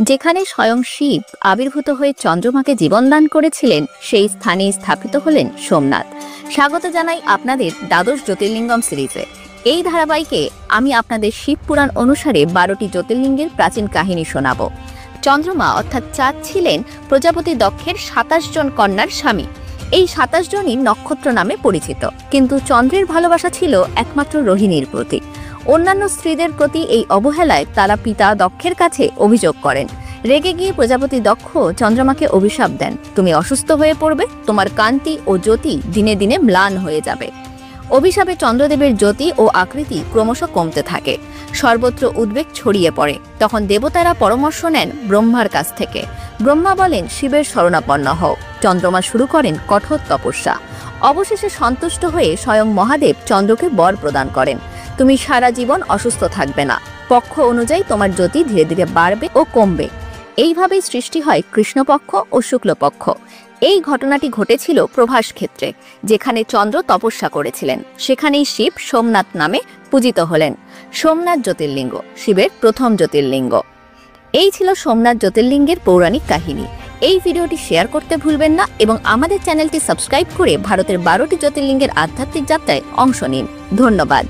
যেখানে স্বয়ং শিব আবির্ভূত হয়ে চন্দ্রমাকে জীবনদান করেছিলেন, সেই স্থানে স্থাপিত হলেন সোমনাথ। স্বাগত জানাই আপনাদের দ্বাদশ জ্যোতির্লিঙ্গম সিরিজে। এই ধারাবাহিকে আমি আপনাদের শিব পুরাণ অনুসারে 12টি জ্যোতির্লিঙ্গের প্রাচীন কাহিনী শোনাব। চন্দ্রমা অর্থাৎ চাঁদ ছিলেন প্রজাপতি দক্ষের 27 জন কন্যার স্বামী। এই 27 জনই নক্ষত্র নামে পরিচিত, কিন্তু চন্দ্রের ভালোবাসা ছিল একমাত্র রোহিণীর প্রতি। অন্যান্য স্ত্রীদের প্রতি এই অবহেলায় তারা পিতা দক্ষের কাছে অভিযোগ করেন। রেগে গিয়ে প্রজাপতি দক্ষ চন্দ্রমাকে অভিশাপ দেন, তুমি অসুস্থ হয়ে পড়বে, তোমার কান্তি ও জ্যোতি দিনে দিনে ম্লান হয়ে যাবে। অভিশাপে চন্দ্রদেবের জ্যোতি ও আকৃতি ক্রমশ কমতে থাকে, সর্বত্র উদ্বেগ ছড়িয়ে পড়ে। তখন দেবতারা পরামর্শ নেন ব্রহ্মার কাছ থেকে। ব্রহ্মা বলেন, শিবের শরণাপন্ন হও। চন্দ্রমা শুরু করেন কঠোর তপস্যা। অবশেষে সন্তুষ্ট হয়ে স্বয়ং মহাদেব চন্দ্রকে বর প্রদান করেন, তুমি সারা জীবন অসুস্থ থাকবে না, পক্ষ অনুযায়ী তোমার জ্যোতি ধীরে ধীরে বাড়বে ও কমবে। এইভাবেই সৃষ্টি হয় কৃষ্ণপক্ষ ও শুক্লপক্ষ। এই ঘটনাটি ঘটেছিল প্রভাস ক্ষেত্রে, যেখানে চন্দ্র তপস্যা করেছিলেন। সেখানেই শিব সোমনাথ নামে পূজিত হলেন। সোমনাথ জ্যোতির্লিঙ্গ শিবের প্রথম জ্যোতির্লিঙ্গ। এই ছিল সোমনাথ জ্যোতির্লিঙ্গের পৌরাণিক কাহিনী। এই ভিডিওটি শেয়ার করতে ভুলবেন না এবং আমাদের চ্যানেলটি সাবস্ক্রাইব করে ভারতের 12টি জ্যোতির্লিঙ্গের আধ্যাত্মিক যাত্রায় অংশ নিন। ধন্যবাদ।